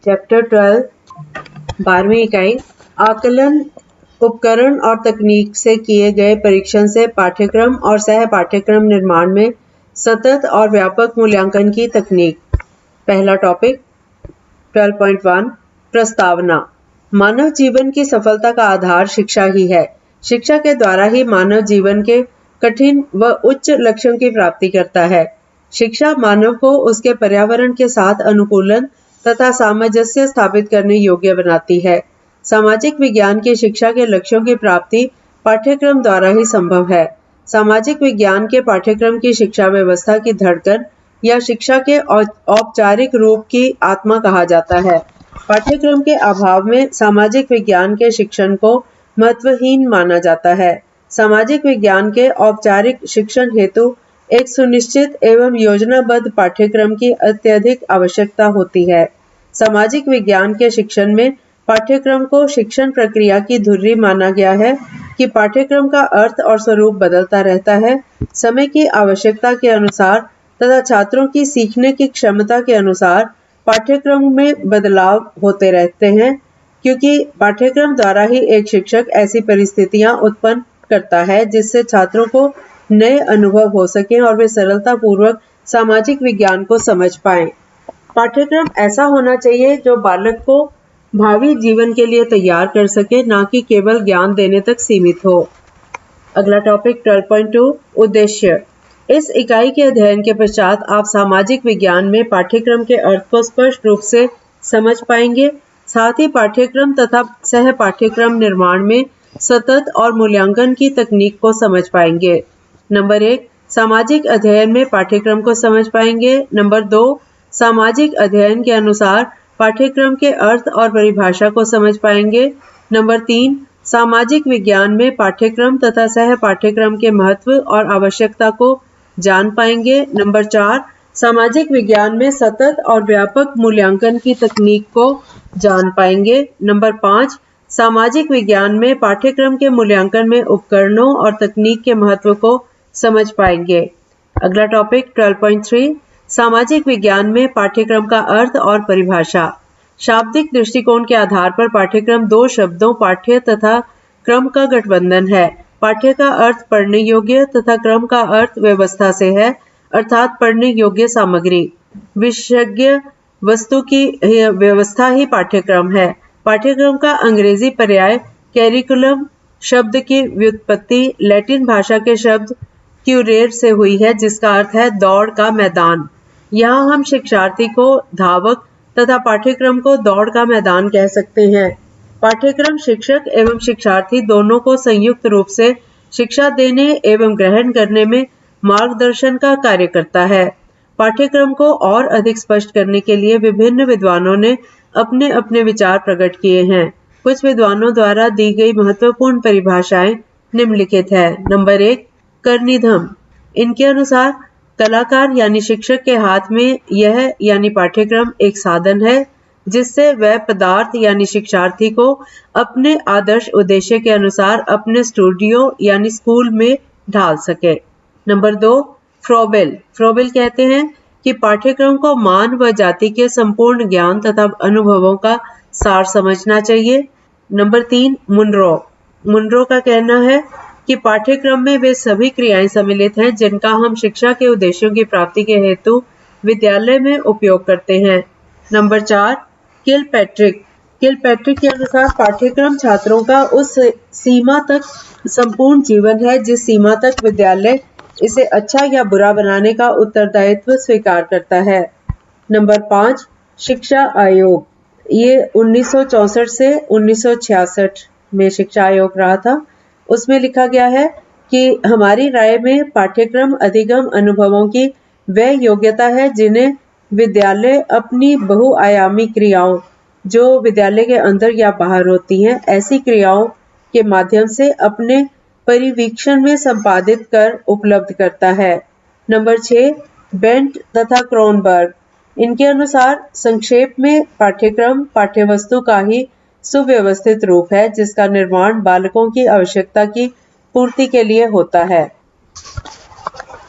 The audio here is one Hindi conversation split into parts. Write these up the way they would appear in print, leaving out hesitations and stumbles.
चैप्टर 12 12वीं इकाई आकलन उपकरण और तकनीक से किए गए परीक्षण से पाठ्यक्रम और सह पाठ्यक्रम निर्माण में सतत और व्यापक मूल्यांकन की तकनीक। पहला टॉपिक 12.1 प्रस्तावना। मानव जीवन की सफलता का आधार शिक्षा ही है। शिक्षा के द्वारा ही मानव जीवन के कठिन व उच्च लक्ष्यों की प्राप्ति करता है। शिक्षा मानव को उसके पर्यावरण के साथ अनुकूलन तथा सामंजस्य स्थापित करने योग्य बनाती है। सामाजिक विज्ञान की शिक्षा के लक्ष्यों की प्राप्ति पाठ्यक्रम द्वारा ही संभव है। सामाजिक विज्ञान के पाठ्यक्रम की शिक्षा व्यवस्था की धड़कन या शिक्षा के औपचारिक रूप की आत्मा कहा जाता है। पाठ्यक्रम के अभाव में सामाजिक विज्ञान के शिक्षण को महत्वहीन माना जाता है। सामाजिक विज्ञान के औपचारिक शिक्षण हेतु एक सुनिश्चित एवं योजनाबद्ध पाठ्यक्रम की अत्यधिक आवश्यकता होती है। सामाजिक विज्ञान के शिक्षण में पाठ्यक्रम को शिक्षण प्रक्रिया की धुरी माना गया है कि पाठ्यक्रम का अर्थ और स्वरूप बदलता रहता है, समय की आवश्यकता के अनुसार तथा छात्रों की सीखने की क्षमता के अनुसार पाठ्यक्रम में बदलाव होते रहते हैं, क्योंकि पाठ्यक्रम द्वारा ही एक शिक्षक ऐसी परिस्थितियां उत्पन्न करता है जिससे छात्रों को नए अनुभव हो सके और वे सरलता पूर्वक सामाजिक विज्ञान को समझ पाएं। पाठ्यक्रम ऐसा होना चाहिए जो बालक को भावी जीवन के लिए तैयार कर सके, ना कि केवल ज्ञान देने तक सीमित हो। अगला टॉपिक 12.2 उद्देश्य। इस इकाई के अध्ययन के पश्चात आप सामाजिक विज्ञान में पाठ्यक्रम के अर्थ को स्पष्ट रूप से समझ पाएंगे। साथ ही पाठ्यक्रम तथा सह पाठ्यक्रम निर्माण में सतत और मूल्यांकन की तकनीक को समझ पाएंगे। नंबर 1 सामाजिक अध्ययन में पाठ्यक्रम को समझ पाएंगे। नंबर 2 सामाजिक अध्ययन के अनुसार पाठ्यक्रम के अर्थ और परिभाषा को समझ पाएंगे। नंबर 3 सामाजिक विज्ञान में पाठ्यक्रम तथा सह पाठ्यक्रम के महत्व और आवश्यकता को जान पाएंगे। नंबर 4 सामाजिक विज्ञान में सतत और व्यापक मूल्यांकन की तकनीक को जान पाएंगे। नंबर 5 सामाजिक विज्ञान में पाठ्यक्रम के मूल्यांकन में उपकरणों और तकनीक के महत्व को समझ पाएंगे। अगला टॉपिक 12.3 सामाजिक विज्ञान में पाठ्यक्रम का अर्थ और परिभाषा। शाब्दिक दृष्टिकोण के आधार पर पाठ्यक्रम दो शब्दों पाठ्य तथा क्रम का गठबंधन है। पाठ्य का अर्थ पढ़ने योग्य तथा क्रम का अर्थ व्यवस्था से है, अर्थात पढ़ने योग्य सामग्री। विशेषज्ञ वस्तु की व्यवस्था ही पाठ्यक्रम है। पाठ्यक्रम का अंग्रेजी पर्याय कैरिकुलम शब्द की व्युत्पत्ति लैटिन भाषा के शब्द क्यूरेर से हुई है, जिसका अर्थ है दौड़ का मैदान। यहाँ हम शिक्षार्थी को धावक तथा पाठ्यक्रम को दौड़ का मैदान कह सकते हैं। पाठ्यक्रम शिक्षक एवं शिक्षार्थी दोनों को संयुक्त रूप से शिक्षा देने एवं ग्रहण करने में मार्गदर्शन का कार्य करता है। पाठ्यक्रम को और अधिक स्पष्ट करने के लिए विभिन्न विद्वानों ने अपने अपने विचार प्रकट किए हैं। कुछ विद्वानों द्वारा दी गई महत्वपूर्ण परिभाषाएं निम्नलिखित है। Number 1 Kernighan. इनके अनुसार कलाकार यानी शिक्षक के हाथ में यह यानी पाठ्यक्रम एक साधन है जिससे वह पदार्थ यानी शिक्षार्थी को अपने आदर्श उद्देश्य के अनुसार अपने स्टूडियो यानी स्कूल में ढाल सके। Number 2 Froebel. फ्रोबेल कहते हैं कि पाठ्यक्रम को मान व जाति के संपूर्ण ज्ञान तथा अनुभवों का सार समझना चाहिए। Number 3 Munro. मुनरो का कहना है कि पाठ्यक्रम में वे सभी क्रियाएं सम्मिलित हैं जिनका हम शिक्षा के उद्देश्यों की प्राप्ति के हेतु विद्यालय में उपयोग करते हैं। Number 4 Kilpatrick. किलपैट्रिक के अनुसार पाठ्यक्रम छात्रों का उस सीमा तक संपूर्ण जीवन है जिस सीमा तक विद्यालय इसे अच्छा या बुरा बनाने का उत्तरदायित्व स्वीकार करता है। नंबर 5 शिक्षा आयोग। ये 1964 से 1966 में शिक्षा आयोग रहा था। उसमें लिखा गया है कि हमारी राय में पाठ्यक्रम अधिगम अनुभवों की वह योग्यता है जिन्हें विद्यालय अपनी बहुआयामी क्रियाओं जो विद्यालय के अंदर या बाहर होती हैं ऐसी क्रियाओं के माध्यम से अपने परिवीक्षण में संपादित कर उपलब्ध करता है। नंबर 6 बेंट तथा क्रोनबर्ग। इनके अनुसार संक्षेप में पाठ्यक्रम पाठ्यवस्तु का ही सुव्यवस्थित रूप है जिसका निर्माण बालकों की आवश्यकता की पूर्ति के लिए होता है।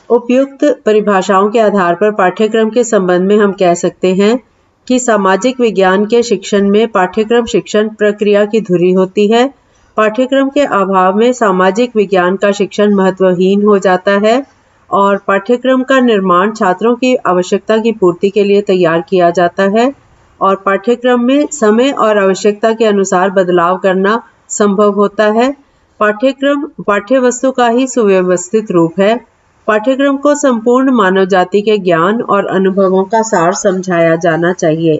उपयुक्त परिभाषाओं के आधार पर पाठ्यक्रम के संबंध में हम कह सकते हैं कि सामाजिक विज्ञान के शिक्षण में पाठ्यक्रम शिक्षण प्रक्रिया की धुरी होती है। पाठ्यक्रम के अभाव में सामाजिक विज्ञान का शिक्षण महत्वहीन हो जाता है और पाठ्यक्रम का निर्माण छात्रों की आवश्यकता की पूर्ति के लिए तैयार किया जाता है और पाठ्यक्रम में समय और आवश्यकता के अनुसार बदलाव करना संभव होता है। पाठ्यक्रम पाठ्यवस्तु का ही सुव्यवस्थित रूप है। पाठ्यक्रम को संपूर्ण मानव जाति के ज्ञान और अनुभवों का सार समझाया जाना चाहिए।